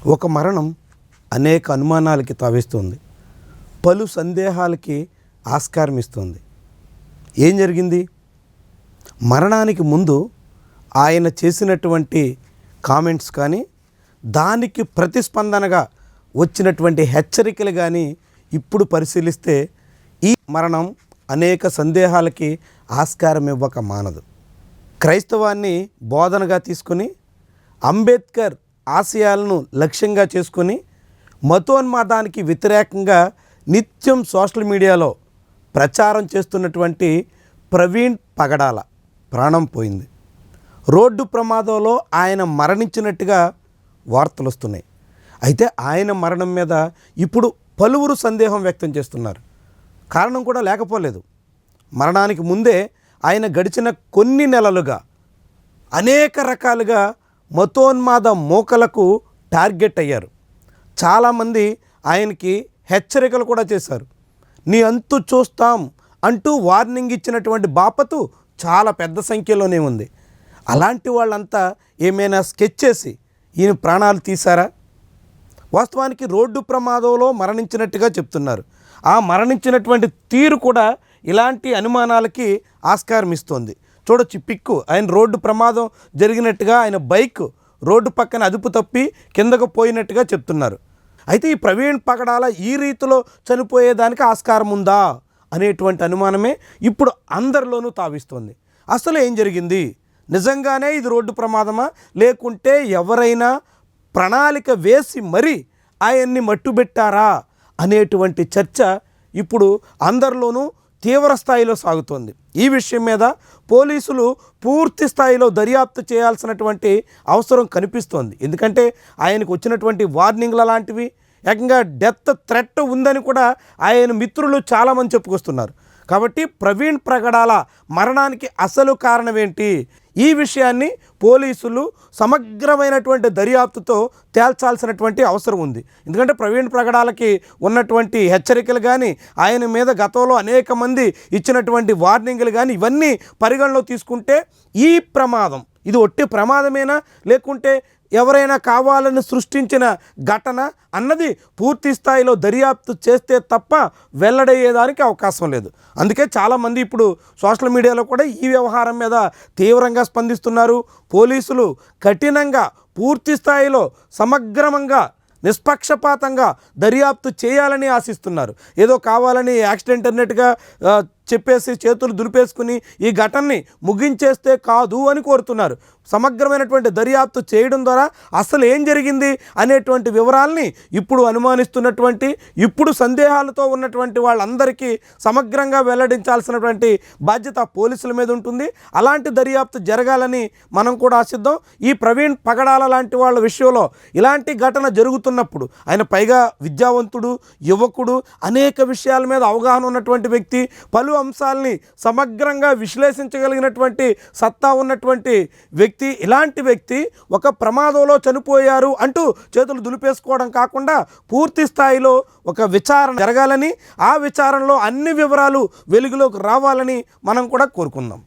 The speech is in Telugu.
ఒక మరణం అనేక అనుమానాలకి తావిస్తుంది, పలు సందేహాలకి ఆస్కారం ఇస్తుంది. ఏం జరిగింది? మరణానికి ముందు ఆయన చేసినటువంటి కామెంట్స్ కానీ, దానికి ప్రతిస్పందనగా వచ్చినటువంటి హెచ్చరికలు కానీ ఇప్పుడు పరిశీలిస్తే ఈ మరణం అనేక సందేహాలకి ఆస్కారం ఇవ్వక మానదు. క్రైస్తవాన్ని బోధనగా తీసుకుని, అంబేద్కర్ ఆశయాలను లక్ష్యంగా చేసుకుని, మతోన్మాదానికి వ్యతిరేకంగా నిత్యం సోషల్ మీడియాలో ప్రచారం చేస్తున్నటువంటి ప్రవీణ్ పగడాల ప్రాణం పోయింది. రోడ్డు ప్రమాదంలో ఆయన మరణించినట్టుగా వార్తలు వస్తున్నాయి. అయితే ఆయన మరణం మీద ఇప్పుడు పలువురు సందేహం వ్యక్తం చేస్తున్నారు. కారణం కూడా లేకపోలేదు. మరణానికి ముందే ఆయన గడిచిన కొన్ని నెలలుగా అనేక రకాలుగా మతోన్మాద మోకలకు టార్గెట్ అయ్యారు. చాలామంది ఆయనకి హెచ్చరికలు కూడా చేశారు. నీ అంతు చూస్తాం అంటూ వార్నింగ్ ఇచ్చినటువంటి బాపతు చాలా పెద్ద సంఖ్యలోనే ఉంది. అలాంటి వాళ్ళంతా ఏమైనా స్కెచ్ చేసి ఈయన ప్రాణాలు తీశారా? వాస్తవానికి రోడ్డు ప్రమాదంలో మరణించినట్టుగా చెప్తున్నారు. ఆ మరణించినటువంటి తీరు కూడా ఇలాంటి అనుమానాలకి ఆస్కారం ఇస్తోంది. చూడొచ్చు, పిక్కు ఆయన రోడ్డు ప్రమాదం జరిగినట్టుగా ఆయన బైక్ రోడ్డు పక్కన అదుపు తప్పి కిందకు పోయినట్టుగా చెప్తున్నారు. అయితే ఈ ప్రవీణ్ పగడాల ఈ రీతిలో చనిపోయేదానికి ఆస్కారం ఉందా అనేటువంటి అనుమానమే ఇప్పుడు అందరిలోనూ తావిస్తోంది. అసలు ఏం జరిగింది? నిజంగానే ఇది రోడ్డు ప్రమాదమా, లేకుంటే ఎవరైనా ప్రణాళిక వేసి మరీ ఆయన్ని మట్టుబెట్టారా అనేటువంటి చర్చ ఇప్పుడు అందరిలోనూ తీవ్ర స్థాయిలో సాగుతోంది. ఈ విషయం మీద పోలీసులు పూర్తి స్థాయిలో దర్యాప్తు చేయాల్సినటువంటి అవసరం కనిపిస్తోంది. ఎందుకంటే ఆయనకు వచ్చినటువంటి వార్నింగ్ల లాంటివి, ఏకంగా డెత్ థ్రెట్ ఉందని కూడా ఆయన మిత్రులు చాలామంది చెప్పుకొస్తున్నారు. కాబట్టి ప్రవీణ్ పగడాల మరణానికి అసలు కారణం ఏంటి? ఈ విషయాన్ని పోలీసులు సమగ్రమైనటువంటి దర్యాప్తుతో తేల్చాల్సినటువంటి అవసరం ఉంది. ఎందుకంటే ప్రవీణ్ పగడాలకి ఉన్నటువంటి హెచ్చరికలు కానీ, ఆయన మీద గతంలో అనేక మంది ఇచ్చినటువంటి వార్నింగ్లు కానీ, ఇవన్నీ పరిగణలో తీసుకుంటే ఈ ప్రమాదం ఇది ఒట్టి ప్రమాదమేనా, లేకుంటే ఎవరైనా కావాలని సృష్టించిన ఘటన అన్నది పూర్తి స్థాయిలో దర్యాప్తు చేస్తే తప్ప వెల్లడయ్యేదానికి అవకాశం లేదు. అందుకే చాలామంది ఇప్పుడు సోషల్ మీడియాలో కూడా ఈ వ్యవహారం మీద తీవ్రంగా స్పందిస్తున్నారు. పోలీసులు కఠినంగా పూర్తి స్థాయిలో సమగ్రంగా నిష్పక్షపాతంగా దర్యాప్తు చేయాలని ఆశిస్తున్నారు. ఏదో కావాలని యాక్సిడెంట్ అన్నట్టుగా చెప్పేసి చేతులు దులిపేసుకుని ఈ ఘటనని ముగించేస్తే కాదు అని కోరుతున్నారు. సమగ్రమైనటువంటి దర్యాప్తు చేయడం ద్వారా అసలు ఏం జరిగింది అనేటువంటి వివరాల్ని ఇప్పుడు అనుమానిస్తున్నటువంటి, ఇప్పుడు సందేహాలతో ఉన్నటువంటి వాళ్ళందరికీ సమగ్రంగా వెల్లడించాల్సినటువంటి బాధ్యత పోలీసుల మీద ఉంటుంది. అలాంటి దర్యాప్తు జరగాలని మనం కూడా ఆశిద్దాం. ఈ ప్రవీణ్ పగడాల లాంటి వాళ్ళ విషయంలో ఇలాంటి ఘటన జరుగుతున్నప్పుడు, ఆయన పైగా విద్యావంతుడు, యువకుడు, అనేక విషయాల మీద అవగాహన ఉన్నటువంటి వ్యక్తి, పలు అంశాలని సమగ్రంగా విశ్లేషించగలిగినటువంటి సత్తా ఉన్నటువంటి వ్యక్తి, ఇలాంటి వ్యక్తి ఒక ప్రమాదంలో చనిపోయారు అంటూ చేతులు దులిపేసుకోవడం కాకుండా పూర్తి స్థాయిలో ఒక విచారణ జరగాలని, ఆ విచారణలో అన్ని వివరాలు వెలుగులోకి రావాలని మనం కూడా కోరుకుందాం.